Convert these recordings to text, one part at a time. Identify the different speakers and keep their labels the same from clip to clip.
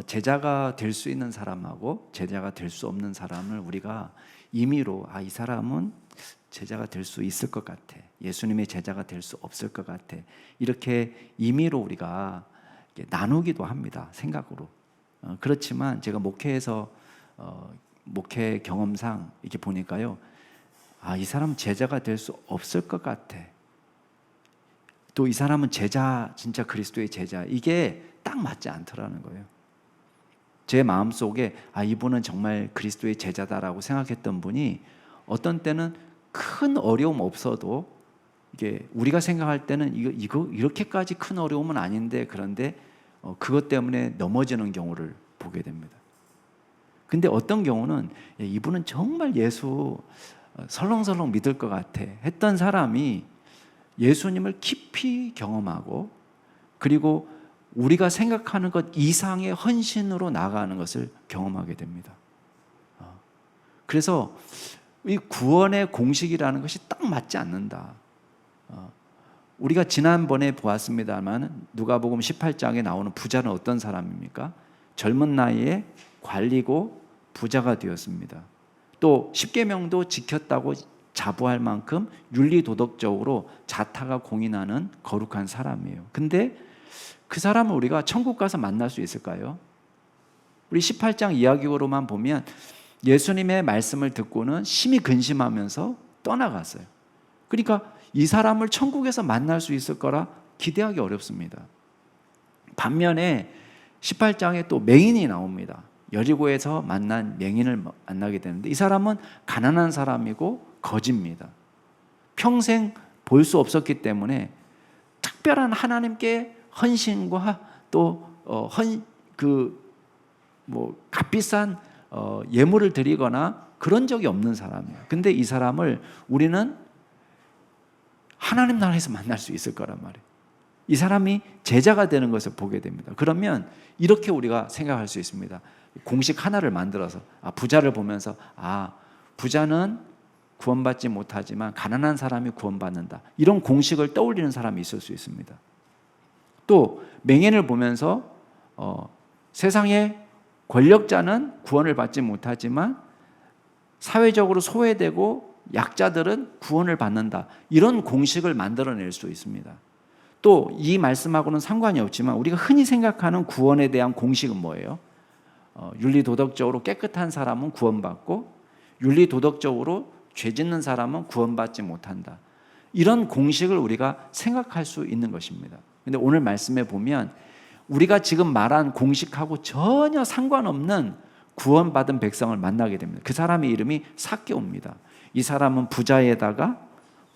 Speaker 1: 제자가 될 수 있는 사람하고 제자가 될 수 없는 사람을 우리가 임의로 이 사람은 제자가 될 수 있을 것 같아, 예수님의 제자가 될 수 없을 것 같아, 이렇게 임의로 우리가 나누기도 합니다, 생각으로. 그렇지만 제가 목회에서 목회 경험상 이렇게 보니까요, 이 사람은 제자가 될 수 없을 것 같아, 또 이 사람은 제자, 진짜 그리스도의 제자, 이게 딱 맞지 않더라는 거예요. 제 마음속에 이분은 정말 그리스도의 제자다라고 생각했던 분이 어떤 때는 큰 어려움 없어도 이게 우리가 생각할 때는 이거 이렇게까지 큰 어려움은 아닌데, 그런데 그것 때문에 넘어지는 경우를 보게 됩니다. 근데 어떤 경우는 이분은 정말 예수 설렁설렁 믿을 것 같아 했던 사람이 예수님을 깊이 경험하고, 그리고 우리가 생각하는 것 이상의 헌신으로 나아가는 것을 경험하게 됩니다. 그래서 이 구원의 공식이라는 것이 딱 맞지 않는다. 우리가 지난번에 보았습니다만 누가복음 18장에 나오는 부자는 어떤 사람입니까? 젊은 나이에 관리고 부자가 되었습니다. 또 십계명도 지켰다고 자부할 만큼 윤리도덕적으로 자타가 공인하는 거룩한 사람이에요. 근데 그 사람을 우리가 천국 가서 만날 수 있을까요? 우리 18장 이야기로만 보면 예수님의 말씀을 듣고는 심히 근심하면서 떠나갔어요. 그러니까 이 사람을 천국에서 만날 수 있을 거라 기대하기 어렵습니다. 반면에 18장에 또 맹인이 나옵니다. 여리고에서 만난 맹인을 만나게 되는데, 이 사람은 가난한 사람이고 거지입니다. 평생 볼 수 없었기 때문에 특별한 하나님께 헌신과 또 값비싼 예물을 드리거나 그런 적이 없는 사람이에요. 근데 이 사람을 우리는 하나님 나라에서 만날 수 있을 거란 말이에요. 이 사람이 제자가 되는 것을 보게 됩니다. 그러면 이렇게 우리가 생각할 수 있습니다. 공식 하나를 만들어서 부자를 보면서 부자는 구원받지 못하지만 가난한 사람이 구원받는다, 이런 공식을 떠올리는 사람이 있을 수 있습니다. 또 맹인을 보면서 세상의 권력자는 구원을 받지 못하지만 사회적으로 소외되고 약자들은 구원을 받는다, 이런 공식을 만들어낼 수 있습니다. 또 이 말씀하고는 상관이 없지만 우리가 흔히 생각하는 구원에 대한 공식은 뭐예요? 윤리도덕적으로 깨끗한 사람은 구원받고 윤리도덕적으로 죄 짓는 사람은 구원받지 못한다, 이런 공식을 우리가 생각할 수 있는 것입니다. 근데 오늘 말씀에 보면 우리가 지금 말한 공식하고 전혀 상관없는 구원받은 백성을 만나게 됩니다. 그 사람의 이름이 삭개오입니다. 이 사람은 부자에다가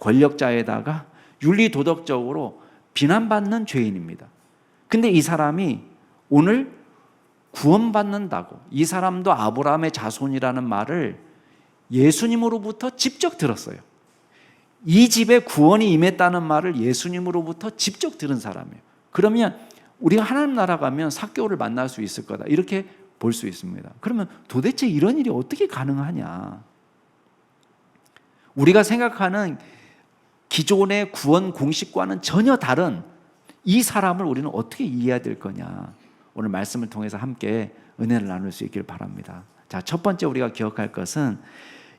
Speaker 1: 권력자에다가 윤리도덕적으로 비난받는 죄인입니다. 근데 이 사람이 오늘 구원받는다고, 이 사람도 아브라함의 자손이라는 말을 예수님으로부터 직접 들었어요. 이 집에 구원이 임했다는 말을 예수님으로부터 직접 들은 사람이에요. 그러면 우리가 하나님 나라 가면 삭개오를 만날 수 있을 거다, 이렇게 볼 수 있습니다. 그러면 도대체 이런 일이 어떻게 가능하냐? 우리가 생각하는 기존의 구원 공식과는 전혀 다른 이 사람을 우리는 어떻게 이해해야 될 거냐? 오늘 말씀을 통해서 함께 은혜를 나눌 수 있길 바랍니다. 자, 첫 번째 우리가 기억할 것은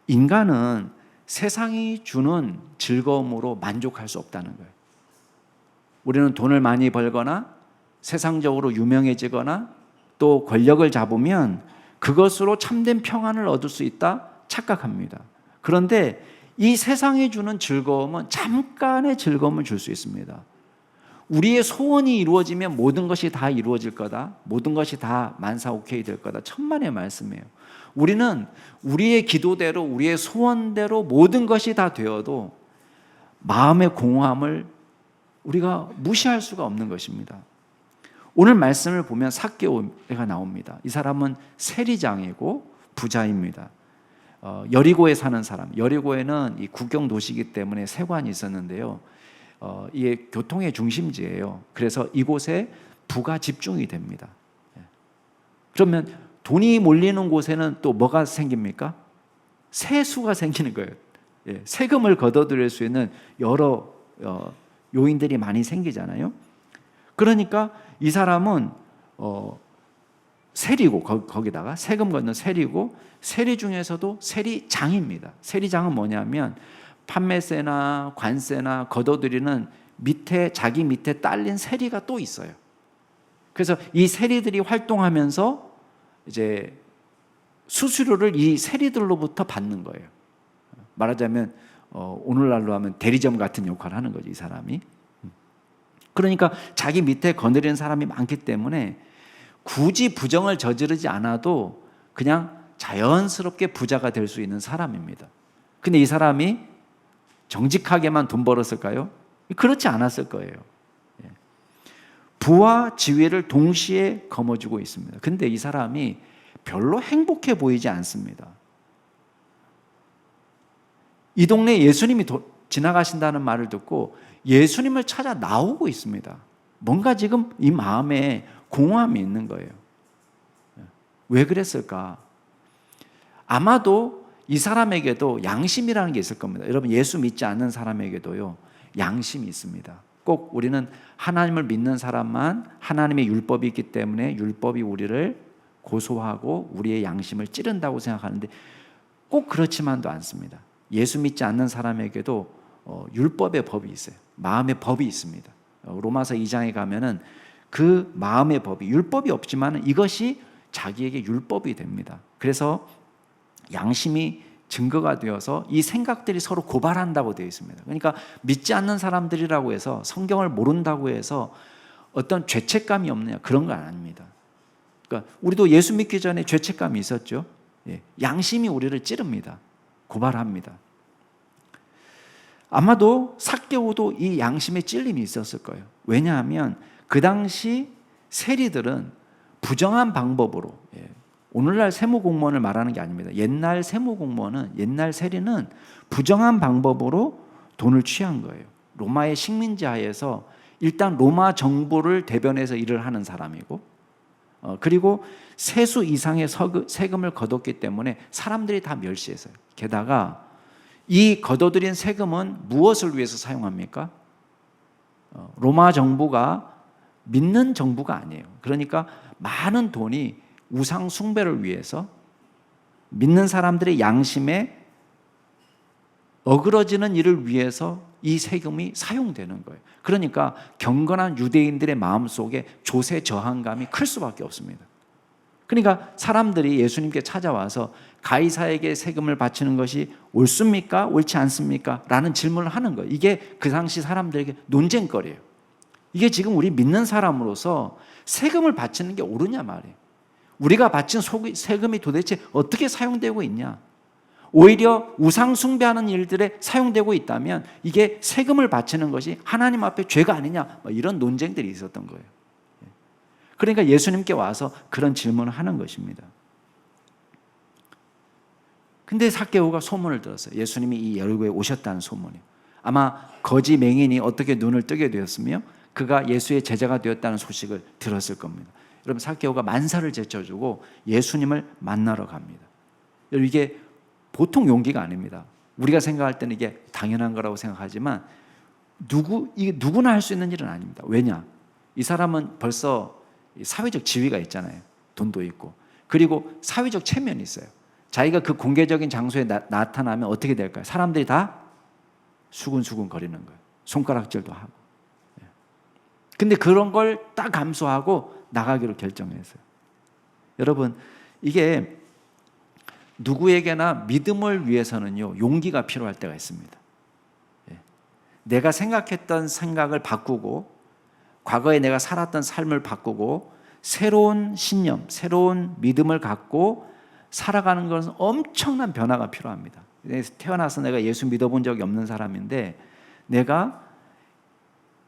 Speaker 1: 인간은 세상이 주는 즐거움으로 만족할 수 없다는 거예요. 우리는 돈을 많이 벌거나 세상적으로 유명해지거나 또 권력을 잡으면 그것으로 참된 평안을 얻을 수 있다 착각합니다. 그런데 이 세상이 주는 즐거움은 잠깐의 즐거움을 줄 수 있습니다. 우리의 소원이 이루어지면 모든 것이 다 이루어질 거다, 모든 것이 다 만사오케이 될 거다, 천만의 말씀이에요. 우리는 우리의 기도대로 우리의 소원대로 모든 것이 다 되어도 마음의 공허함을 우리가 무시할 수가 없는 것입니다. 오늘 말씀을 보면 삭개오가 나옵니다. 이 사람은 세리장이고 부자입니다. 여리고에 사는 사람, 여리고에는 이 국경 도시이기 때문에 세관이 있었는데요, 이게 교통의 중심지예요. 그래서 이곳에 부가 집중이 됩니다. 그러면 돈이 몰리는 곳에는 또 뭐가 생깁니까? 세수가 생기는 거예요. 세금을 걷어들일 수 있는 여러 요인들이 많이 생기잖아요. 그러니까 이 사람은 세리고 거기다가 세금 걷는 세리고 세리 중에서도 세리장입니다. 세리장은 뭐냐면 판매세나 관세나 걷어들이는 밑에 자기 밑에 딸린 세리가 또 있어요. 그래서 이 세리들이 활동하면서 이제 수수료를 이 세리들로부터 받는 거예요. 말하자면 오늘날로 하면 대리점 같은 역할을 하는 거죠, 이 사람이. 그러니까 자기 밑에 거느리는 사람이 많기 때문에 굳이 부정을 저지르지 않아도 그냥 자연스럽게 부자가 될 수 있는 사람입니다. 근데 이 사람이 정직하게만 돈 벌었을까요? 그렇지 않았을 거예요. 부와 지위를 동시에 거머쥐고 있습니다. 근데 이 사람이 별로 행복해 보이지 않습니다. 이 동네에 예수님이 지나가신다는 말을 듣고 예수님을 찾아 나오고 있습니다. 뭔가 지금 이 마음에 공허함이 있는 거예요. 왜 그랬을까? 아마도 이 사람에게도 양심이라는 게 있을 겁니다. 여러분, 예수 믿지 않는 사람에게도요, 양심이 있습니다. 꼭 우리는 하나님을 믿는 사람만 하나님의 율법이 있기 때문에 율법이 우리를 고소하고 우리의 양심을 찌른다고 생각하는데 꼭 그렇지만도 않습니다. 예수 믿지 않는 사람에게도 율법의 법이 있어요. 마음의 법이 있습니다. 로마서 2장에 가면은 그 마음의 법이, 율법이 없지만 이것이 자기에게 율법이 됩니다. 그래서 양심이 증거가 되어서 이 생각들이 서로 고발한다고 되어 있습니다. 그러니까 믿지 않는 사람들이라고 해서, 성경을 모른다고 해서 어떤 죄책감이 없느냐, 그런 건 아닙니다. 그러니까 우리도 예수 믿기 전에 죄책감이 있었죠. 양심이 우리를 찌릅니다. 고발합니다. 아마도 삭개오도 이 양심의 찔림이 있었을 거예요. 왜냐하면 그 당시 세리들은 부정한 방법으로, 오늘날 세무공무원을 말하는 게 아닙니다. 옛날 세무공무원은, 옛날 세리는 부정한 방법으로 돈을 취한 거예요. 로마의 식민지 하에서 일단 로마 정부를 대변해서 일을 하는 사람이고, 그리고 세수 이상의 세금을 거뒀기 때문에 사람들이 다 멸시했어요. 게다가 이 거둬들인 세금은 무엇을 위해서 사용합니까? 로마 정부가 믿는 정부가 아니에요. 그러니까 많은 돈이 우상 숭배를 위해서, 믿는 사람들의 양심에 어그러지는 일을 위해서 이 세금이 사용되는 거예요. 그러니까 경건한 유대인들의 마음속에 조세 저항감이 클 수밖에 없습니다. 그러니까 사람들이 예수님께 찾아와서 가이사에게 세금을 바치는 것이 옳습니까? 옳지 않습니까? 라는 질문을 하는 거예요. 이게 그 당시 사람들에게 논쟁거리예요. 이게 지금 우리 믿는 사람으로서 세금을 바치는 게 옳으냐 말이에요. 우리가 바친 세금이 도대체 어떻게 사용되고 있냐? 오히려 우상 숭배하는 일들에 사용되고 있다면 이게 세금을 바치는 것이 하나님 앞에 죄가 아니냐, 이런 논쟁들이 있었던 거예요. 그러니까 예수님께 와서 그런 질문을 하는 것입니다. 근데 삭개오가 소문을 들었어요. 예수님이 이 여리고에 오셨다는 소문이요. 아마 거지 맹인이 어떻게 눈을 뜨게 되었으며 그가 예수의 제자가 되었다는 소식을 들었을 겁니다. 여러분, 삭개오가 만사를 제쳐주고 예수님을 만나러 갑니다. 여러분, 이게 보통 용기가 아닙니다. 우리가 생각할 때는 이게 당연한 거라고 생각하지만 이게 누구나 할 수 있는 일은 아닙니다. 왜냐? 이 사람은 벌써 사회적 지위가 있잖아요. 돈도 있고. 그리고 사회적 체면이 있어요. 자기가 그 공개적인 장소에 나타나면 어떻게 될까요? 사람들이 다 수근수근 거리는 거예요. 손가락질도 하고. 근데 그런 걸 딱 감수하고 나가기로 결정했어요. 여러분, 이게 누구에게나 믿음을 위해서는요, 용기가 필요할 때가 있습니다. 내가 생각했던 생각을 바꾸고, 과거에 내가 살았던 삶을 바꾸고, 새로운 신념, 새로운 믿음을 갖고 살아가는 것은 엄청난 변화가 필요합니다. 태어나서 내가 예수 믿어본 적이 없는 사람인데 내가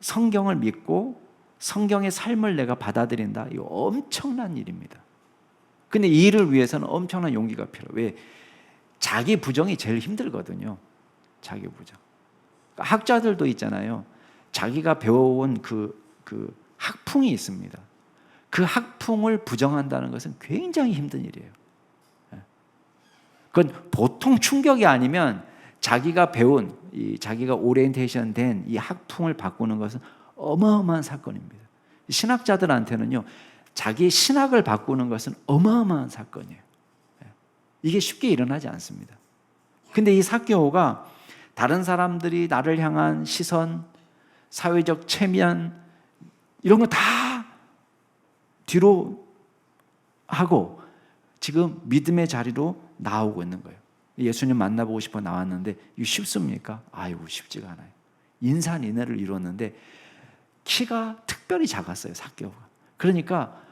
Speaker 1: 성경을 믿고 성경의 삶을 내가 받아들인다. 이거 엄청난 일입니다. 근데 이 일을 위해서는 엄청난 용기가 필요해요. 왜? 자기 부정이 제일 힘들거든요. 자기 부정. 그러니까 학자들도 있잖아요. 자기가 배워온 그 학풍이 있습니다. 그 학풍을 부정한다는 것은 굉장히 힘든 일이에요. 그건 보통 충격이 아니면 자기가 배운, 자기가 오리엔테이션 된 이 학풍을 바꾸는 것은 어마어마한 사건입니다. 신학자들한테는요, 자기의 신학을 바꾸는 것은 어마어마한 사건이에요. 이게 쉽게 일어나지 않습니다. 근데 이 삭개오가 다른 사람들이 나를 향한 시선, 사회적 체면 이런 거 다 뒤로 하고 지금 믿음의 자리로 나오고 있는 거예요. 예수님 만나보고 싶어 나왔는데 이거 쉽습니까? 아이고 쉽지가 않아요. 인산인해를 이뤘는데 키가 특별히 작았어요, 삭개오가. 그러니까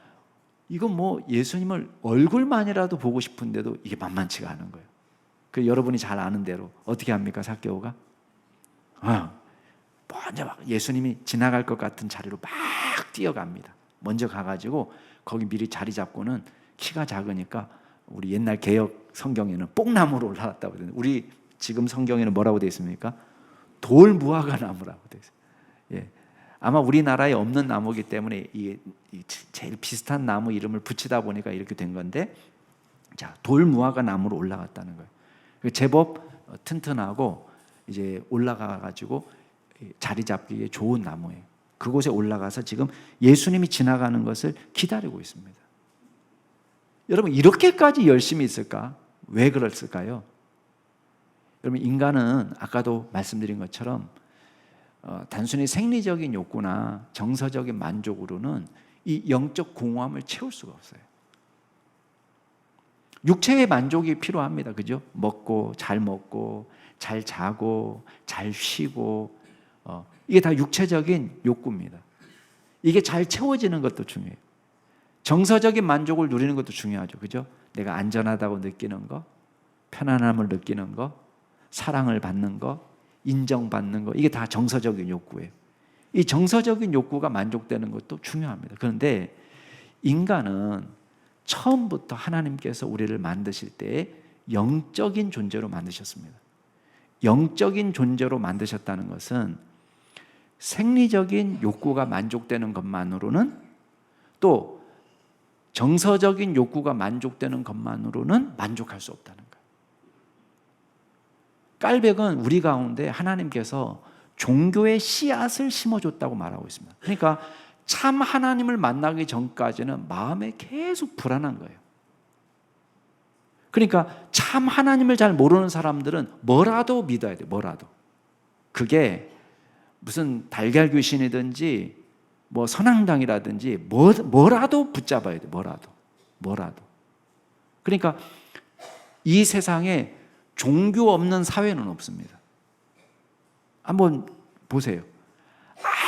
Speaker 1: 이건 뭐 예수님을 얼굴만이라도 보고 싶은데도 이게 만만치가 않은 거예요. 그 여러분이 잘 아는 대로 어떻게 합니까, 삭개오가? 먼저 막 예수님이 지나갈 것 같은 자리로 막 뛰어갑니다. 먼저 가가지고 거기 미리 자리 잡고는 키가 작으니까 우리 옛날 개역 성경에는 뽕나무로 올라갔다고 그러는데 우리 지금 성경에는 뭐라고 되어 있습니까? 돌무화과 나무라고 되어 있어요. 예. 아마 우리나라에 없는 나무이기 때문에 이게 제일 비슷한 나무 이름을 붙이다 보니까 이렇게 된 건데, 자, 돌무화과 나무로 올라갔다는 거예요. 제법 튼튼하고 이제 올라가 가지고 자리 잡기에 좋은 나무예요. 그곳에 올라가서 지금 예수님이 지나가는 것을 기다리고 있습니다. 여러분, 이렇게까지 열심히 있을까? 왜 그랬을까요? 여러분, 인간은 아까도 말씀드린 것처럼 단순히 생리적인 욕구나 정서적인 만족으로는 이 영적 공허함을 채울 수가 없어요. 육체의 만족이 필요합니다. 그죠? 먹고 잘 자고 잘 쉬고 이게 다 육체적인 욕구입니다. 이게 잘 채워지는 것도 중요해요. 정서적인 만족을 누리는 것도 중요하죠. 그죠? 내가 안전하다고 느끼는 거, 편안함을 느끼는 거, 사랑을 받는 거, 인정받는 거, 이게 다 정서적인 욕구예요. 이 정서적인 욕구가 만족되는 것도 중요합니다. 그런데 인간은 처음부터 하나님께서 우리를 만드실 때 영적인 존재로 만드셨습니다. 영적인 존재로 만드셨다는 것은 생리적인 욕구가 만족되는 것만으로는, 또 정서적인 욕구가 만족되는 것만으로는 만족할 수 없다는 거예요. 깔백은 우리 가운데 하나님께서 종교의 씨앗을 심어줬다고 말하고 있습니다. 그러니까 참 하나님을 만나기 전까지는 마음에 계속 불안한 거예요. 그러니까 참 하나님을 잘 모르는 사람들은 뭐라도 믿어야 돼요. 뭐라도. 그게 무슨 달걀 귀신이든지 뭐 선앙당이라든지 뭐라도 붙잡아야 돼요. 뭐라도. 그러니까 이 세상에 종교 없는 사회는 없습니다. 한번 보세요.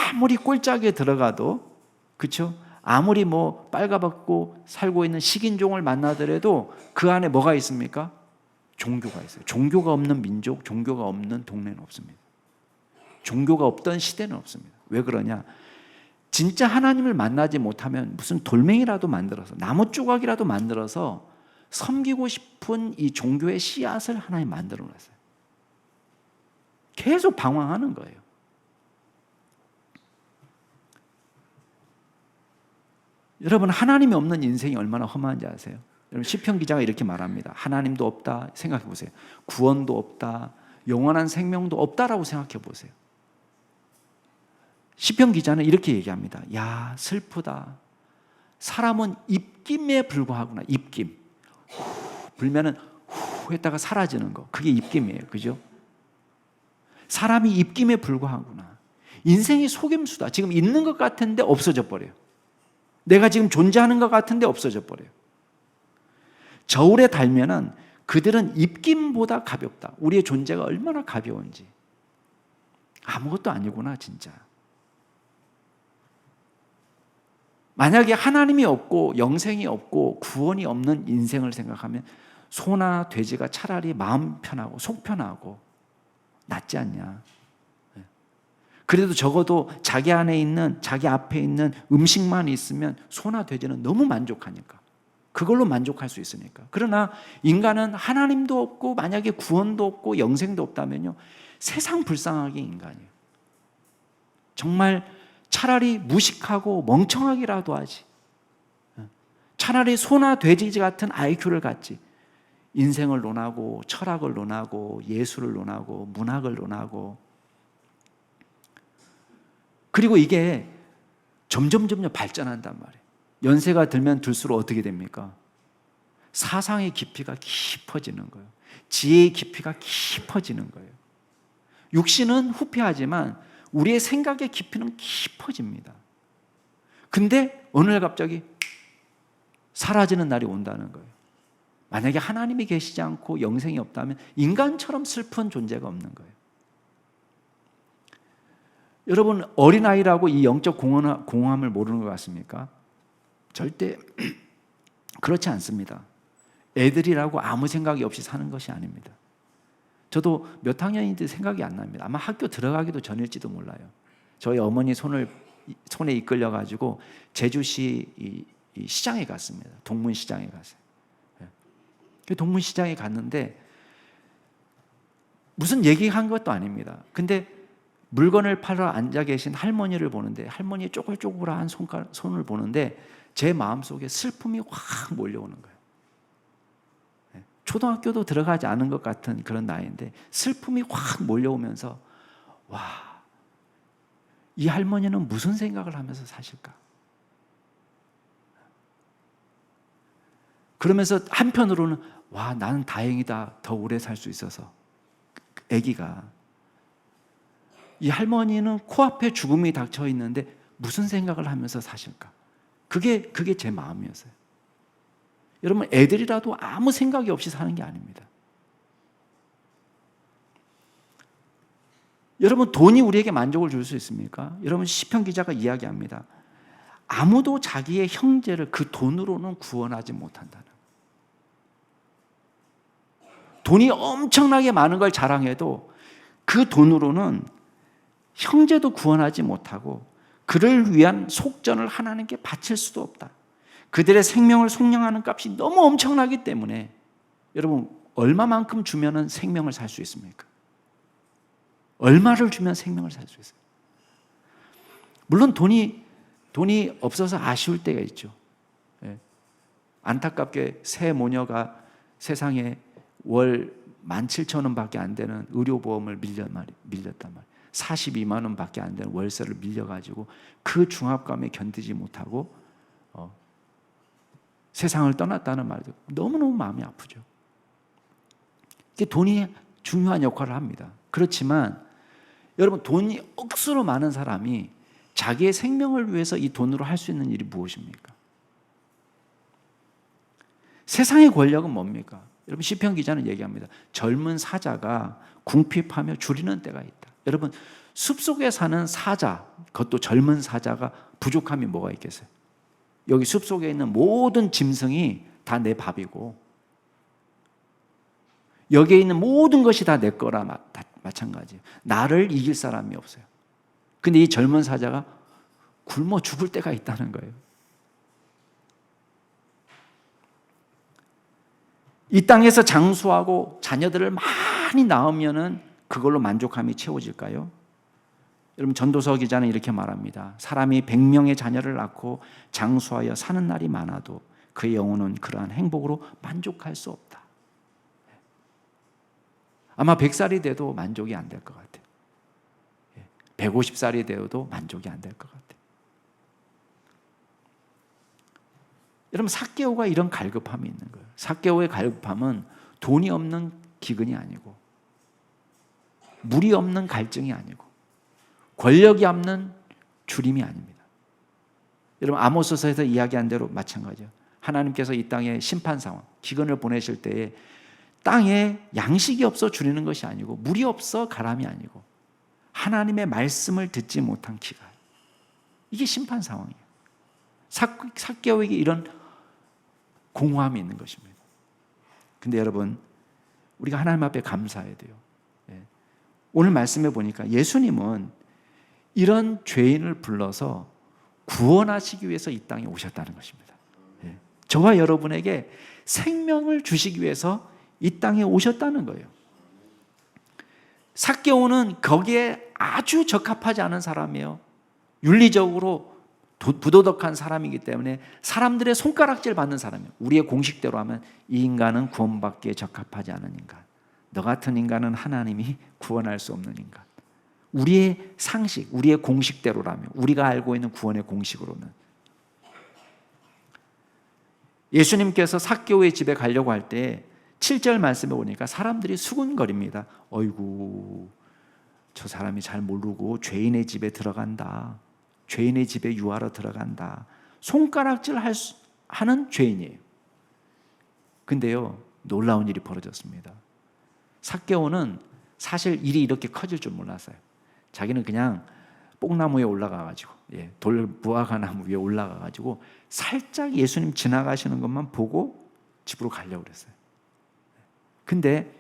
Speaker 1: 아무리 꼴짝에 들어가도, 그렇죠? 아무리 뭐 빨가벗고 살고 있는 식인종을 만나더라도 그 안에 뭐가 있습니까? 종교가 있어요. 종교가 없는 민족, 종교가 없는 동네는 없습니다. 종교가 없던 시대는 없습니다. 왜 그러냐? 진짜 하나님을 만나지 못하면 무슨 돌멩이라도 만들어서, 나무 조각이라도 만들어서 섬기고 싶은 이 종교의 씨앗을 하나님 만들어 놨어요. 계속 방황하는 거예요. 여러분, 하나님이 없는 인생이 얼마나 험한지 아세요? 여러분, 시편 기자가 이렇게 말합니다. 하나님도 없다. 생각해 보세요. 구원도 없다. 영원한 생명도 없다라고 생각해 보세요. 시편 기자는 이렇게 얘기합니다. 야, 슬프다. 사람은 입김에 불과하구나. 입김. 후, 불면은 후 했다가 사라지는 거. 그게 입김이에요. 그죠? 사람이 입김에 불과하구나. 인생이 속임수다. 지금 있는 것 같은데 없어져 버려요. 내가 지금 존재하는 것 같은데 없어져 버려요. 저울에 달면은 그들은 입김보다 가볍다. 우리의 존재가 얼마나 가벼운지. 아무것도 아니구나, 진짜. 만약에 하나님이 없고 영생이 없고 구원이 없는 인생을 생각하면 소나 돼지가 차라리 마음 편하고 속 편하고 낫지 않냐. 그래도 적어도 자기 안에 있는, 자기 앞에 있는 음식만 있으면 소나 돼지는 너무 만족하니까, 그걸로 만족할 수 있으니까. 그러나 인간은 하나님도 없고 만약에 구원도 없고 영생도 없다면요, 세상 불쌍하게 인간이에요. 정말 차라리 무식하고 멍청하기라도 하지, 차라리 소나 돼지 같은 IQ를 갖지, 인생을 논하고 철학을 논하고 예술을 논하고 문학을 논하고, 그리고 이게 점점 발전한단 말이에요. 연세가 들면 들수록 어떻게 됩니까? 사상의 깊이가 깊어지는 거예요. 지혜의 깊이가 깊어지는 거예요. 육신은 후퇴하지만 우리의 생각의 깊이는 깊어집니다. 근데 어느 날 갑자기 사라지는 날이 온다는 거예요. 만약에 하나님이 계시지 않고 영생이 없다면 인간처럼 슬픈 존재가 없는 거예요. 여러분, 어린아이라고 이 영적 공허함을 모르는 것 같습니까? 절대 그렇지 않습니다. 애들이라고 아무 생각이 없이 사는 것이 아닙니다. 저도 몇 학년인지 생각이 안 납니다. 아마 학교 들어가기도 전일지도 몰라요. 저희 어머니 손에 이끌려가지고 제주시 이 시장에 갔습니다. 동문시장에 갔어요. 동문시장에 갔는데 무슨 얘기한 것도 아닙니다. 근데 물건을 팔러 앉아 계신 할머니를 보는데 할머니의 쪼글쪼글한 손을 보는데 제 마음속에 슬픔이 확 몰려오는 거예요. 초등학교도 들어가지 않은 것 같은 그런 나이인데 슬픔이 확 몰려오면서 와, 이 할머니는 무슨 생각을 하면서 사실까? 그러면서 한편으로는 와, 나는 다행이다. 더 오래 살 수 있어서. 아기가 이 할머니는 코앞에 죽음이 닥쳐 있는데 무슨 생각을 하면서 사실까? 그게 제 마음이었어요. 여러분, 애들이라도 아무 생각이 없이 사는 게 아닙니다. 여러분, 돈이 우리에게 만족을 줄 수 있습니까? 여러분, 시편 기자가 이야기합니다. 아무도 자기의 형제를 그 돈으로는 구원하지 못한다는. 돈이 엄청나게 많은 걸 자랑해도 그 돈으로는 형제도 구원하지 못하고 그를 위한 속전을 하나님께 바칠 수도 없다. 그들의 생명을 속량하는 값이 너무 엄청나기 때문에 여러분, 얼마만큼 주면은 생명을 살 수 있습니까? 얼마를 주면 생명을 살 수 있어요? 물론 돈이 없어서 아쉬울 때가 있죠. 안타깝게 새 모녀가 세상에 월 17,000원밖에 안 되는 의료보험을 밀렸단 말이에요. 42만 원밖에 안 되는 월세를 밀려가지고 그 중압감에 견디지 못하고 세상을 떠났다는 말도 너무너무 마음이 아프죠. 이게 돈이 중요한 역할을 합니다. 그렇지만 여러분, 돈이 억수로 많은 사람이 자기의 생명을 위해서 이 돈으로 할 수 있는 일이 무엇입니까? 세상의 권력은 뭡니까? 여러분, 시편 기자는 얘기합니다. 젊은 사자가 궁핍하며 줄이는 때가 있다. 여러분, 숲속에 사는 사자, 그것도 젊은 사자가 부족함이 뭐가 있겠어요? 여기 숲속에 있는 모든 짐승이 다 내 밥이고 여기에 있는 모든 것이 다 내 거라 마찬가지예요. 나를 이길 사람이 없어요. 근데 이 젊은 사자가 굶어 죽을 때가 있다는 거예요. 이 땅에서 장수하고 자녀들을 많이 낳으면은 그걸로 만족함이 채워질까요? 여러분, 전도서 기자는 이렇게 말합니다. 사람이 100명의 자녀를 낳고 장수하여 사는 날이 많아도 그의 영혼은 그러한 행복으로 만족할 수 없다. 아마 100살이 돼도 만족이 안 될 것 같아요. 150살이 되어도 만족이 안 될 것 같아요. 여러분, 삭개오가 이런 갈급함이 있는 거예요. 삭개오의 갈급함은 돈이 없는 기근이 아니고 물이 없는 갈증이 아니고 권력이 없는 주림이 아닙니다. 여러분, 아모스서에서 이야기한 대로 마찬가지예요. 하나님께서 이 땅에 심판 상황, 기근을 보내실 때에 땅에 양식이 없어 줄이는 것이 아니고 물이 없어 가람이 아니고 하나님의 말씀을 듣지 못한 기가, 이게 심판 상황이에요. 삭개오에게 이런 공허함이 있는 것입니다. 근데 여러분, 우리가 하나님 앞에 감사해야 돼요. 오늘 말씀해 보니까 예수님은 이런 죄인을 불러서 구원하시기 위해서 이 땅에 오셨다는 것입니다. 저와 여러분에게 생명을 주시기 위해서 이 땅에 오셨다는 거예요. 삭개오는 거기에 아주 적합하지 않은 사람이에요. 윤리적으로 부도덕한 사람이기 때문에 사람들의 손가락질 받는 사람이에요. 우리의 공식대로 하면 이 인간은 구원받기에 적합하지 않은 인간, 너 같은 인간은 하나님이 구원할 수 없는 인간. 우리의 상식, 우리의 공식대로라면, 우리가 알고 있는 구원의 공식으로는. 예수님께서 삭개오의 집에 가려고 할 때 7절 말씀에 보니까 사람들이 수군거립니다. 어이구, 저 사람이 잘 모르고 죄인의 집에 들어간다. 죄인의 집에 유하러 들어간다. 손가락질 하는 죄인이에요. 근데요, 놀라운 일이 벌어졌습니다. 삭개오는 사실 일이 이렇게 커질 줄 몰랐어요. 자기는 그냥 뽕나무에 올라가가지고, 돌무화과나무 위에 올라가가지고 살짝 예수님 지나가시는 것만 보고 집으로 가려고 그랬어요. 근데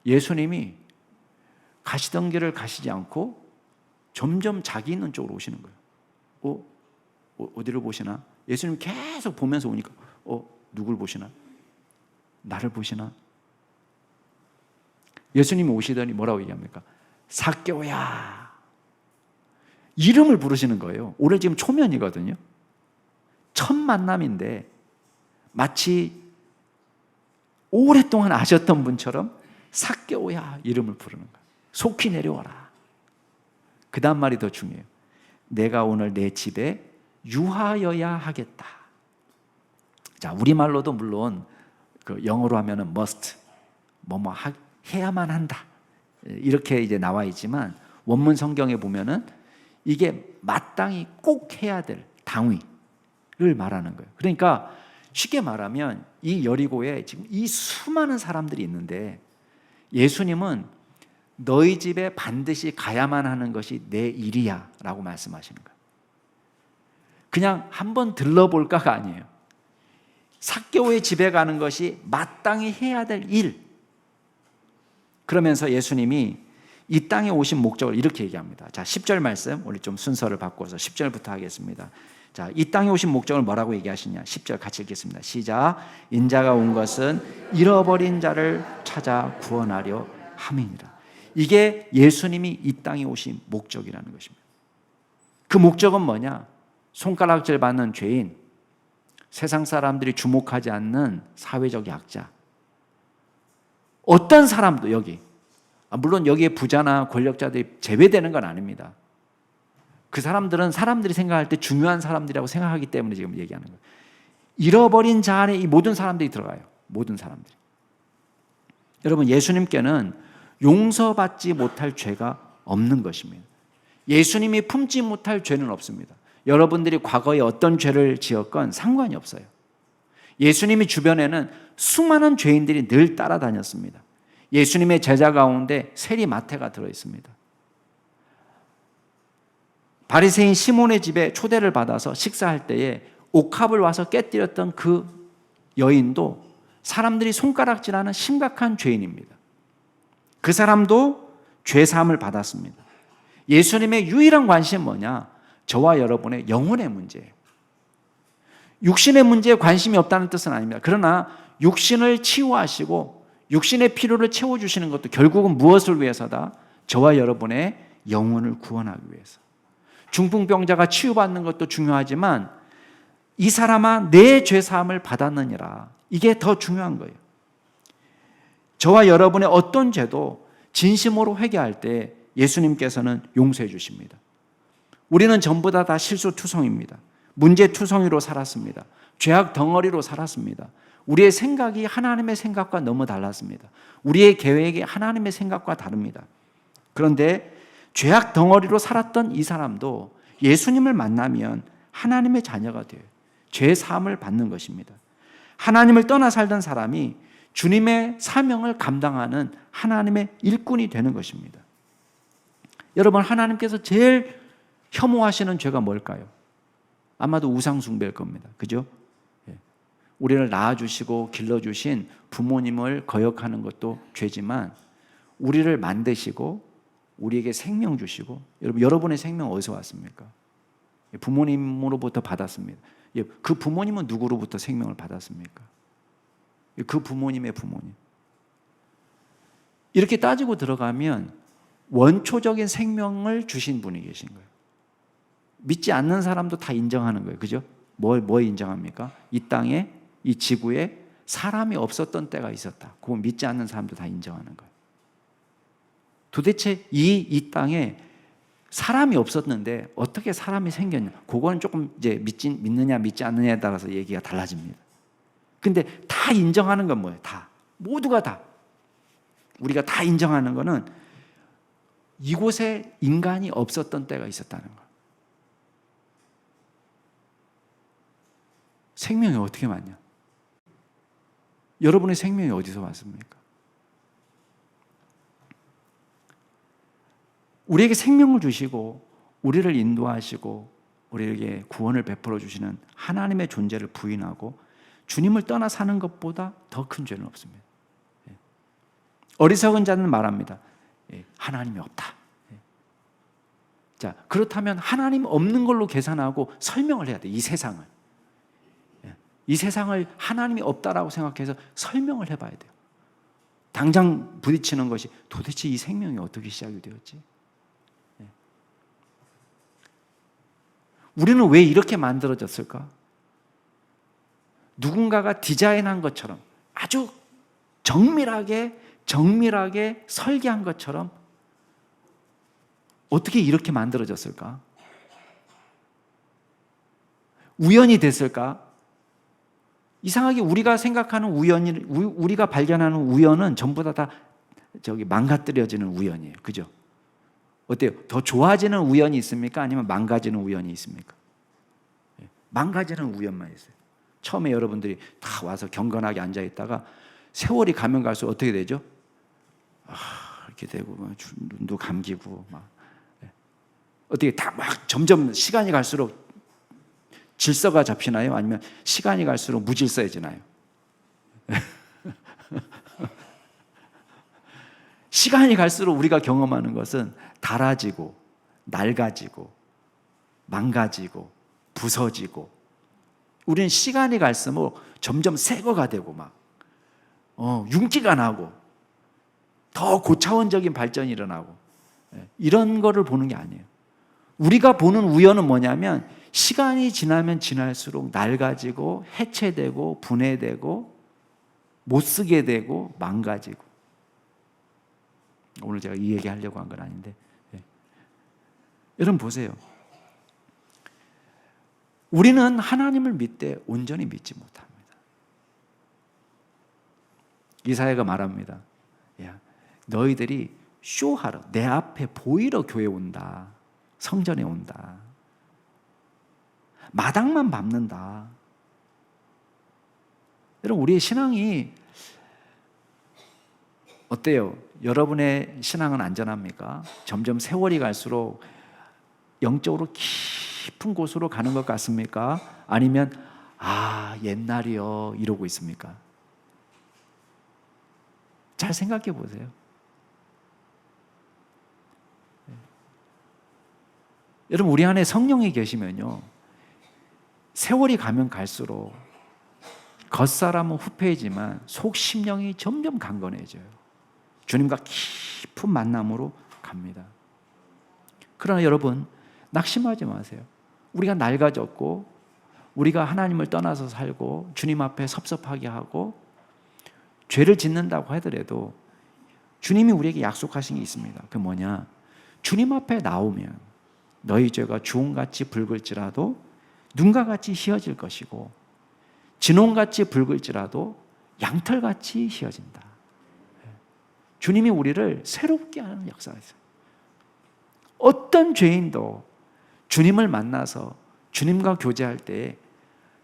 Speaker 1: 예수님이 가시던 길을 가시지 않고 점점 자기 있는 쪽으로 오시는 거예요. 어디를 보시나? 예수님 계속 보면서 오니까 누굴 보시나? 나를 보시나? 예수님이 오시더니 뭐라고 얘기합니까? 삭개오야. 이름을 부르시는 거예요. 오늘 지금 초면이거든요. 첫 만남인데 마치 오랫동안 아셨던 분처럼 삭개오야 이름을 부르는 거예요. 속히 내려와라. 그 다음 말이 더 중요해요. 내가 오늘 내 집에 유하여야 하겠다. 자, 우리말로도 물론 그 영어로 하면은 must, 뭐뭐 해야만 한다. 이렇게 이제 나와 있지만 원문 성경에 보면은 이게 마땅히 꼭 해야 될 당위를 말하는 거예요. 그러니까 쉽게 말하면 이 여리고에 지금 이 수많은 사람들이 있는데 예수님은 너희 집에 반드시 가야만 하는 것이 내 일이야 라고 말씀하시는 거예요. 그냥 한번 들러볼까가 아니에요. 삭개오의 집에 가는 것이 마땅히 해야 될 일. 그러면서 예수님이 이 땅에 오신 목적을 이렇게 얘기합니다. 자, 10절 말씀, 우리 좀 순서를 바꿔서 10절부터 하겠습니다. 자, 이 땅에 오신 목적을 뭐라고 얘기하시냐? 10절 같이 읽겠습니다. 시작. 인자가 온 것은 잃어버린 자를 찾아 구원하려 함이니라. 이게 예수님이 이 땅에 오신 목적이라는 것입니다. 그 목적은 뭐냐? 손가락질 받는 죄인, 세상 사람들이 주목하지 않는 사회적 약자, 어떤 사람도 여기, 물론 여기에 부자나 권력자들이 제외되는 건 아닙니다. 그 사람들은 사람들이 생각할 때 중요한 사람들이라고 생각하기 때문에 지금 얘기하는 거예요. 잃어버린 자 안에 이 모든 사람들이 들어가요. 모든 사람들이. 여러분, 예수님께는 용서받지 못할 죄가 없는 것입니다. 예수님이 품지 못할 죄는 없습니다. 여러분들이 과거에 어떤 죄를 지었건 상관이 없어요. 예수님이 주변에는 수많은 죄인들이 늘 따라다녔습니다. 예수님의 제자 가운데 세리마태가 들어있습니다. 바리새인 시몬의 집에 초대를 받아서 식사할 때에 옥합을 와서 깨뜨렸던 그 여인도 사람들이 손가락질하는 심각한 죄인입니다. 그 사람도 죄사함을 받았습니다. 예수님의 유일한 관심은 뭐냐? 저와 여러분의 영혼의 문제예요. 육신의 문제에 관심이 없다는 뜻은 아닙니다. 그러나 육신을 치유하시고 육신의 필요를 채워주시는 것도 결국은 무엇을 위해서다? 저와 여러분의 영혼을 구원하기 위해서. 중풍병자가 치유받는 것도 중요하지만 이 사람아 내 죄사함을 받았느니라. 이게 더 중요한 거예요. 저와 여러분의 어떤 죄도 진심으로 회개할 때 예수님께서는 용서해 주십니다. 우리는 전부 다 실수투성입니다. 문제투성이로 살았습니다. 죄악 덩어리로 살았습니다. 우리의 생각이 하나님의 생각과 너무 달랐습니다. 우리의 계획이 하나님의 생각과 다릅니다. 그런데 죄악 덩어리로 살았던 이 사람도 예수님을 만나면 하나님의 자녀가 돼요. 죄 사함을 받는 것입니다. 하나님을 떠나 살던 사람이 주님의 사명을 감당하는 하나님의 일꾼이 되는 것입니다. 여러분, 하나님께서 제일 혐오하시는 죄가 뭘까요? 아마도 우상숭배일 겁니다. 그죠? 우리를 낳아주시고 길러주신 부모님을 거역하는 것도 죄지만 우리를 만드시고 우리에게 생명 주시고, 여러분의 생명 어디서 왔습니까? 부모님으로부터 받았습니다. 그 부모님은 누구로부터 생명을 받았습니까? 그 부모님의 부모님. 이렇게 따지고 들어가면 원초적인 생명을 주신 분이 계신 거예요. 믿지 않는 사람도 다 인정하는 거예요. 그죠? 뭘 인정합니까? 이 땅에, 이 지구에 사람이 없었던 때가 있었다. 그거 믿지 않는 사람도 다 인정하는 거예요. 도대체 이 땅에 사람이 없었는데 어떻게 사람이 생겼냐? 그거는 조금 이제 믿느냐 믿지 않느냐에 따라서 얘기가 달라집니다. 근데 다 인정하는 건 뭐예요? 다. 모두가 다. 우리가 다 인정하는 거는 이곳에 인간이 없었던 때가 있었다는 거예요. 생명이 어떻게 왔냐? 여러분의 생명이 어디서 왔습니까? 우리에게 생명을 주시고 우리를 인도하시고 우리에게 구원을 베풀어 주시는 하나님의 존재를 부인하고 주님을 떠나 사는 것보다 더 큰 죄는 없습니다. 어리석은 자는 말합니다. 하나님이 없다. 자, 그렇다면 하나님 없는 걸로 계산하고 설명을 해야 돼. 이 세상을. 이 세상을 하나님이 없다라고 생각해서 설명을 해봐야 돼요. 당장 부딪히는 것이 도대체 이 생명이 어떻게 시작이 되었지? 우리는 왜 이렇게 만들어졌을까? 누군가가 디자인한 것처럼 아주 정밀하게 설계한 것처럼 어떻게 이렇게 만들어졌을까? 우연이 됐을까? 이상하게 우리가 생각하는 우리가 발견하는 우연은 전부 다 망가뜨려지는 우연이에요. 그죠? 어때요? 더 좋아지는 우연이 있습니까? 아니면 망가지는 우연이 있습니까? 망가지는 우연만 있어요. 처음에 여러분들이 다 와서 경건하게 앉아 있다가 세월이 가면 갈수록 어떻게 되죠? 이렇게 되고 눈도 감기고 막 어떻게 다 막 점점 시간이 갈수록 질서가 잡히나요? 아니면 시간이 갈수록 무질서해지나요? 시간이 갈수록 우리가 경험하는 것은 닳아지고 낡아지고 망가지고 부서지고 우리는 시간이 갈수록 점점 새거가 되고 막 윤기가 나고 더 고차원적인 발전이 일어나고 이런 거를 보는 게 아니에요. 우리가 보는 우연은 뭐냐면 시간이 지나면 지날수록 낡아지고 해체되고 분해되고 못쓰게 되고 망가지고. 오늘 제가 이 얘기 하려고 한 건 아닌데 여러분 보세요. 우리는 하나님을 믿되 온전히 믿지 못합니다. 이사야가 말합니다. 야, 너희들이 쇼하러 내 앞에 보이러 교회 온다. 성전에 온다. 마당만 밟는다. 여러분 우리의 신앙이 어때요? 여러분의 신앙은 안전합니까? 점점 세월이 갈수록 영적으로 깊은 곳으로 가는 것 같습니까? 아니면 옛날이요 이러고 있습니까? 잘 생각해 보세요. 여러분 우리 안에 성령이 계시면요 세월이 가면 갈수록 겉사람은 후패이지만 속 심령이 점점 강건해져요. 주님과 깊은 만남으로 갑니다. 그러나 여러분 낙심하지 마세요. 우리가 낡아졌고 우리가 하나님을 떠나서 살고 주님 앞에 섭섭하게 하고 죄를 짓는다고 하더라도 주님이 우리에게 약속하신 게 있습니다. 그게 뭐냐? 주님 앞에 나오면 너희 죄가 주홍같이 붉을지라도 눈과 같이 희어질 것이고 진홍같이 붉을지라도 양털같이 희어진다. 주님이 우리를 새롭게 하는 역사가 있어요. 어떤 죄인도 주님을 만나서 주님과 교제할 때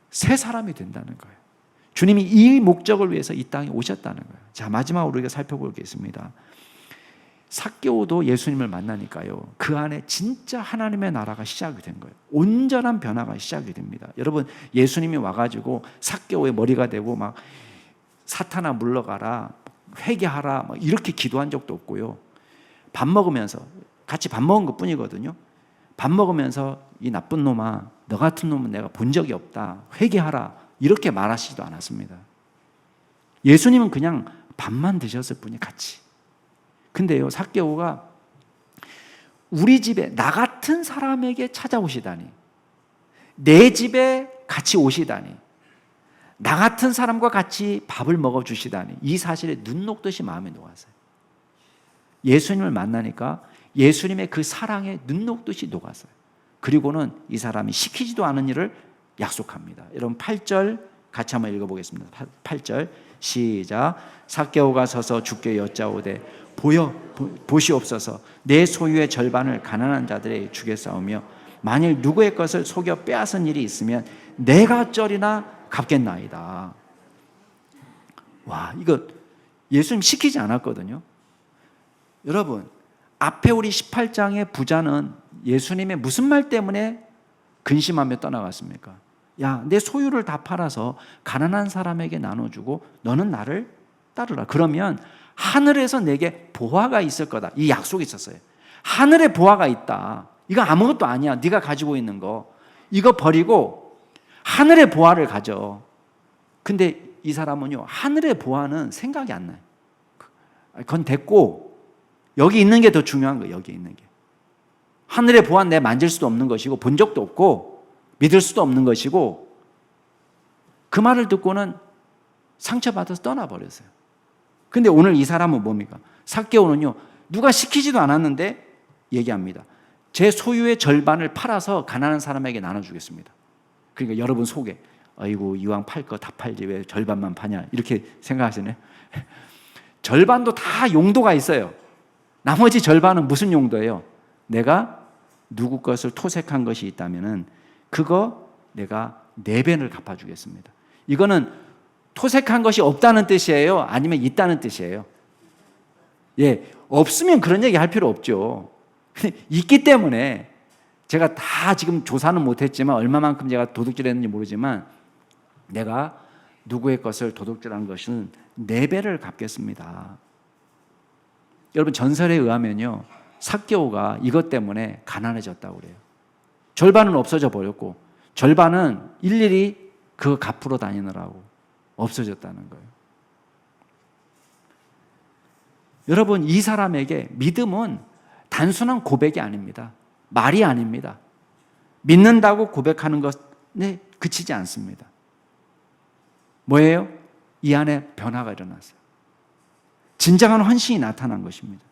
Speaker 1: 새 사람이 된다는 거예요. 주님이 이 목적을 위해서 이 땅에 오셨다는 거예요. 자, 마지막으로 우리가 살펴보겠습니다. 삭개오도 예수님을 만나니까요, 그 안에 진짜 하나님의 나라가 시작이 된 거예요. 온전한 변화가 시작이 됩니다. 여러분, 예수님이 와가지고 삭개오의 머리가 되고 막 사탄아 물러가라, 회개하라, 막 이렇게 기도한 적도 없고요. 밥 먹으면서 같이 밥 먹은 것 뿐이거든요. 밥 먹으면서 이 나쁜 놈아, 너 같은 놈은 내가 본 적이 없다, 회개하라, 이렇게 말하시지도 않았습니다. 예수님은 그냥 밥만 드셨을 뿐이 같이. 근데요, 삭개오가 우리 집에 나 같은 사람에게 찾아오시다니, 내 집에 같이 오시다니, 나 같은 사람과 같이 밥을 먹어주시다니, 이 사실에 눈 녹듯이 마음에 녹았어요. 예수님을 만나니까 예수님의 그 사랑에 눈 녹듯이 녹았어요. 그리고는 이 사람이 시키지도 않은 일을 약속합니다. 여러분 8절 같이 한번 읽어보겠습니다. 8절 시작. 삭개오가 서서 주께 여짜오되 보시옵소서. 내 소유의 절반을 가난한 자들에게 주겠사오며 만일 누구의 것을 속여 빼앗은 일이 있으면 내가 쩔이나 갚겠나이다. 와, 이거 예수님 시키지 않았거든요. 여러분, 앞에 우리 18장의 부자는 예수님의 무슨 말 때문에 근심하며 떠나갔습니까? 야, 내 소유를 다 팔아서 가난한 사람에게 나눠주고 너는 나를 따르라. 그러면 하늘에서 내게 보화가 있을 거다. 이 약속이 있었어요. 하늘에 보화가 있다. 이거 아무것도 아니야. 네가 가지고 있는 거. 이거 버리고 하늘의 보화를 가져. 근데 이 사람은요, 하늘의 보화는 생각이 안 나요. 그건 됐고 여기 있는 게 더 중요한 거예요. 여기 있는 게. 하늘의 보화는 내가 만질 수도 없는 것이고 본 적도 없고 믿을 수도 없는 것이고, 그 말을 듣고는 상처받아서 떠나버렸어요. 근데 오늘 이 사람은 뭡니까? 삭개오는요, 누가 시키지도 않았는데 얘기합니다. 제 소유의 절반을 팔아서 가난한 사람에게 나눠주겠습니다. 그러니까 여러분 속에 아이고 이왕 팔 거 다 팔지 왜 절반만 파냐 이렇게 생각하시네. 절반도 다 용도가 있어요. 나머지 절반은 무슨 용도예요? 내가 누구 것을 토색한 것이 있다면은 그거 내가 4배를 갚아주겠습니다. 이거는 토색한 것이 없다는 뜻이에요? 아니면 있다는 뜻이에요? 예, 없으면 그런 얘기 할 필요 없죠. 있기 때문에 제가 다 지금 조사는 못했지만 얼마만큼 제가 도둑질했는지 모르지만 내가 누구의 것을 도둑질한 것은 4배를 갚겠습니다. 여러분, 전설에 의하면요, 삭개오가 이것 때문에 가난해졌다고 그래요. 절반은 없어져 버렸고 절반은 일일이 그 갚으러 다니느라고 없어졌다는 거예요. 여러분, 이 사람에게 믿음은 단순한 고백이 아닙니다. 말이 아닙니다. 믿는다고 고백하는 것에 그치지 않습니다. 뭐예요? 이 안에 변화가 일어났어요. 진정한 헌신이 나타난 것입니다.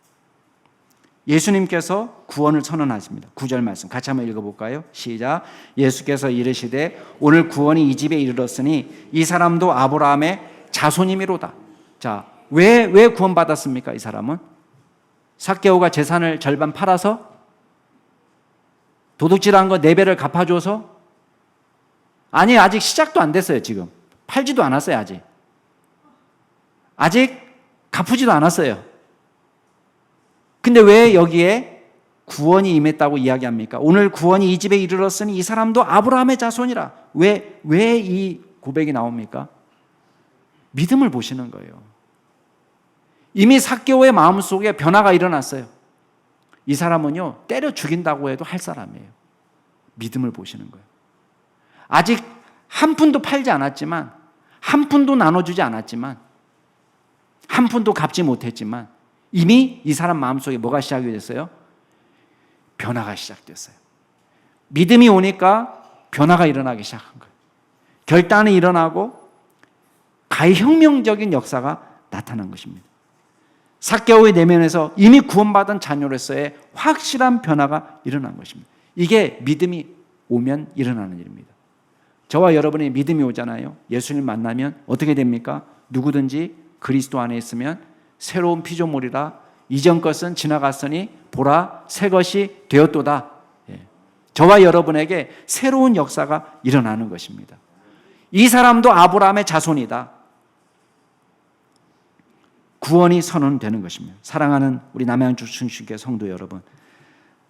Speaker 1: 예수님께서 구원을 선언하십니다. 9절 말씀 같이 한번 읽어볼까요? 시작. 예수께서 이르시되 오늘 구원이 이 집에 이르렀으니 이 사람도 아브라함의 자손이미로다. 자, 왜 구원받았습니까? 이 사람은 삭개오가 재산을 절반 팔아서 도둑질한 거 4배를 갚아줘서? 아니, 아직 시작도 안 됐어요. 지금 팔지도 않았어요. 아직 갚지도 않았어요. 근데 왜 여기에 구원이 임했다고 이야기합니까? 오늘 구원이 이 집에 이르렀으니 이 사람도 아브라함의 자손이라. 왜 이 고백이 나옵니까? 믿음을 보시는 거예요. 이미 삭개오의 마음속에 변화가 일어났어요. 이 사람은요, 때려 죽인다고 해도 할 사람이에요. 믿음을 보시는 거예요. 아직 한 푼도 팔지 않았지만, 한 푼도 나눠주지 않았지만, 한 푼도 갚지 못했지만 이미 이 사람 마음속에 뭐가 시작이 됐어요? 변화가 시작됐어요. 믿음이 오니까 변화가 일어나기 시작한 거예요. 결단이 일어나고 가히 혁명적인 역사가 나타난 것입니다. 삭개오의 내면에서 이미 구원받은 자녀로서의 확실한 변화가 일어난 것입니다. 이게 믿음이 오면 일어나는 일입니다. 저와 여러분의 믿음이 오잖아요. 예수님 만나면 어떻게 됩니까? 누구든지 그리스도 안에 있으면 새로운 피조물이라 이전 것은 지나갔으니 보라 새 것이 되었도다. 저와 여러분에게 새로운 역사가 일어나는 것입니다. 이 사람도 아브라함의 자손이다. 구원이 선언되는 것입니다. 사랑하는 우리 남양주 충신교회 성도 여러분,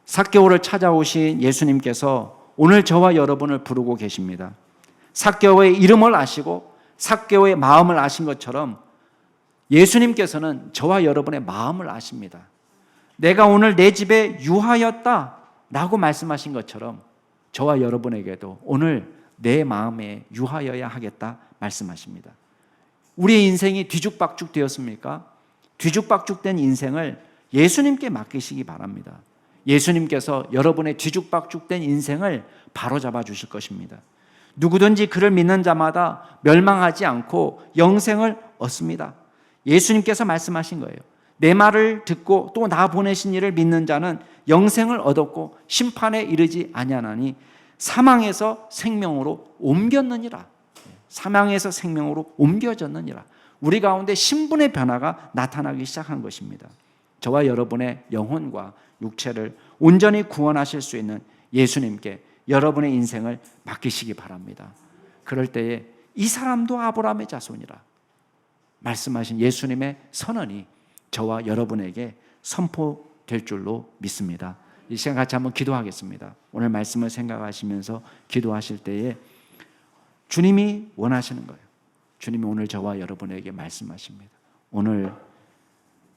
Speaker 1: 삭개오를 찾아오신 예수님께서 오늘 저와 여러분을 부르고 계십니다. 삭개오의 이름을 아시고 삭개오의 마음을 아신 것처럼 예수님께서는 저와 여러분의 마음을 아십니다. 내가 오늘 내 집에 유하였다 라고 말씀하신 것처럼 저와 여러분에게도 오늘 내 마음에 유하여야 하겠다 말씀하십니다. 우리의 인생이 뒤죽박죽 되었습니까? 뒤죽박죽된 인생을 예수님께 맡기시기 바랍니다. 예수님께서 여러분의 뒤죽박죽된 인생을 바로잡아 주실 것입니다. 누구든지 그를 믿는 자마다 멸망하지 않고 영생을 얻습니다. 예수님께서 말씀하신 거예요. 내 말을 듣고 또 나 보내신 이를 믿는 자는 영생을 얻었고 심판에 이르지 아니하나니 사망에서 생명으로 옮겼느니라. 사망에서 생명으로 옮겨졌느니라. 우리 가운데 신분의 변화가 나타나기 시작한 것입니다. 저와 여러분의 영혼과 육체를 온전히 구원하실 수 있는 예수님께 여러분의 인생을 맡기시기 바랍니다. 그럴 때에 이 사람도 아브라함의 자손이라 말씀하신 예수님의 선언이 저와 여러분에게 선포될 줄로 믿습니다. 이 시간 같이 한번 기도하겠습니다. 오늘 말씀을 생각하시면서 기도하실 때에 주님이 원하시는 거예요. 주님이 오늘 저와 여러분에게 말씀하십니다. 오늘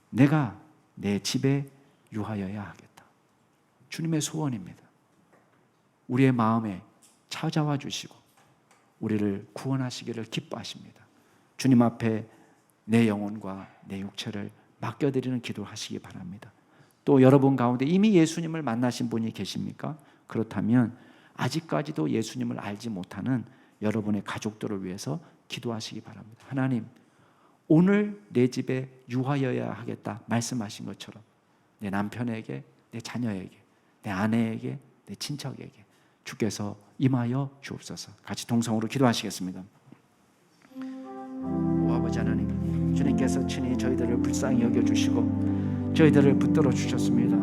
Speaker 1: 내가 내 집에 유하여야 하겠다. 주님의 소원입니다. 우리의 마음에 찾아와 주시고 우리를 구원하시기를 기뻐하십니다. 주님 앞에 내 영혼과 내 육체를 맡겨드리는 기도를 하시기 바랍니다. 또 여러분 가운데 이미 예수님을 만나신 분이 계십니까? 그렇다면 아직까지도 예수님을 알지 못하는 여러분의 가족들을 위해서 기도하시기 바랍니다. 하나님, 오늘 내 집에 유하여야 하겠다 말씀하신 것처럼 내 남편에게, 내 자녀에게, 내 아내에게, 내 친척에게 주께서 임하여 주옵소서. 같이 동성으로 기도하시겠습니다. 오 아버지 하나님, 주님께서 친히 저희들을 불쌍히 여겨주시고 저희들을 붙들어 주셨습니다.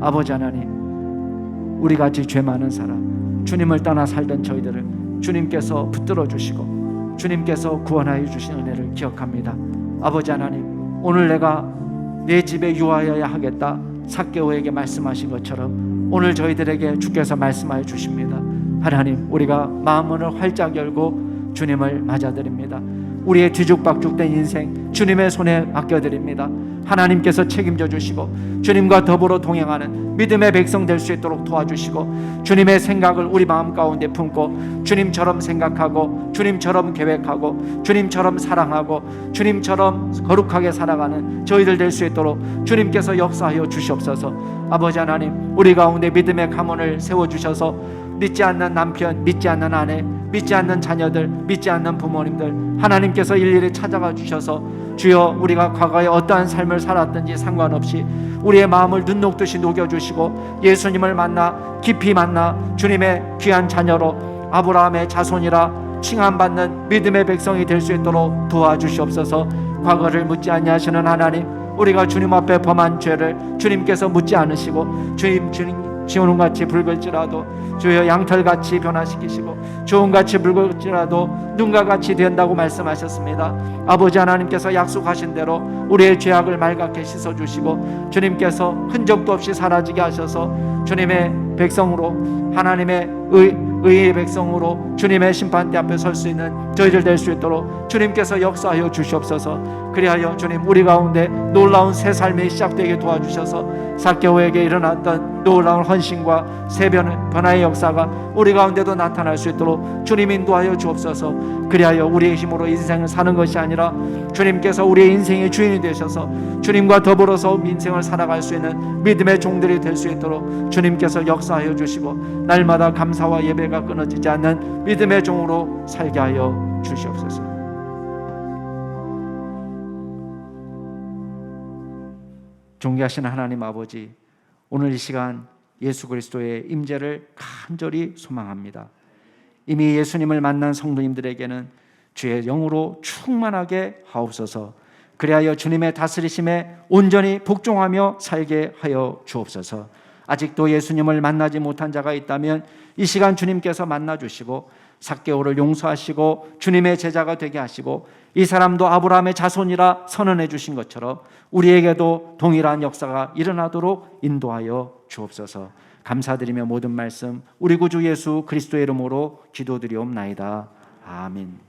Speaker 1: 아버지 하나님, 우리같이 죄 많은 사람, 주님을 떠나 살던 저희들을 주님께서 붙들어 주시고 주님께서 구원하여 주신 은혜를 기억합니다. 아버지 하나님, 오늘 내가 내 집에 유하여야 하겠다 삭개오에게 말씀하신 것처럼 오늘 저희들에게 주께서 말씀하여 주십니다. 하나님, 우리가 마음문을 활짝 열고 주님을 맞아드립니다. 우리의 뒤죽박죽된 인생 주님의 손에 맡겨드립니다. 하나님께서 책임져 주시고 주님과 더불어 동행하는 믿음의 백성 될 수 있도록 도와주시고 주님의 생각을 우리 마음 가운데 품고 주님처럼 생각하고 주님처럼 계획하고 주님처럼 사랑하고 주님처럼 거룩하게 살아가는 저희들 될 수 있도록 주님께서 역사하여 주시옵소서. 아버지 하나님, 우리 가운데 믿음의 가문을 세워주셔서 믿지 않는 남편, 믿지 않는 아내, 믿지 않는 자녀들, 믿지 않는 부모님들 하나님께서 일일이 찾아가 주셔서 주여, 우리가 과거에 어떠한 삶을 살았든지 상관없이 우리의 마음을 눈 녹듯이 녹여주시고 예수님을 만나 깊이 만나 주님의 귀한 자녀로 아브라함의 자손이라 칭함받는 믿음의 백성이 될 수 있도록 도와주시옵소서. 과거를 묻지 아니하시는 하나님, 우리가 주님 앞에 범한 죄를 주님께서 묻지 않으시고 주님 지온같이 붉을지라도 주여 양털같이 변화시키시고 주홍같이 붉을지라도 눈과 같이 된다고 말씀하셨습니다. 아버지 하나님께서 약속하신 대로 우리의 죄악을 맑게 씻어주시고 주님께서 흔적도 없이 사라지게 하셔서 주님의 백성으로, 하나님의 의의 백성으로 주님의 심판대 앞에 설 수 있는 저희들 될 수 있도록 주님께서 역사하여 주시옵소서. 그리하여 주님, 우리 가운데 놀라운 새 삶이 시작되게 도와주셔서 삭개오에게 일어났던 놀라운 헌신과 새 변화의 역사가 우리 가운데도 나타날 수 있도록 주님 인도하여 주옵소서. 그리하여 우리의 힘으로 인생을 사는 것이 아니라 주님께서 우리의 인생의 주인이 되셔서 주님과 더불어서 인생을 살아갈 수 있는 믿음의 종들이 될 수 있도록 주님께서 역사하여 주시고 날마다 감사와 예배가 끊어지지 않는 믿음의 종으로 살게 하여 주시옵소서. 존귀하신 하나님 아버지, 오늘 이 시간 예수 그리스도의 임재를 간절히 소망합니다. 이미 예수님을 만난 성도님들에게는 주의 영으로 충만하게 하옵소서. 그리하여 주님의 다스리심에 온전히 복종하며 살게 하여 주옵소서. 아직도 예수님을 만나지 못한 자가 있다면 이 시간 주님께서 만나주시고 삭개오를 용서하시고 주님의 제자가 되게 하시고 이 사람도 아브라함의 자손이라 선언해 주신 것처럼 우리에게도 동일한 역사가 일어나도록 인도하여 주옵소서. 감사드리며 모든 말씀 우리 구주 예수 그리스도의 이름으로 기도드리옵나이다. 아멘.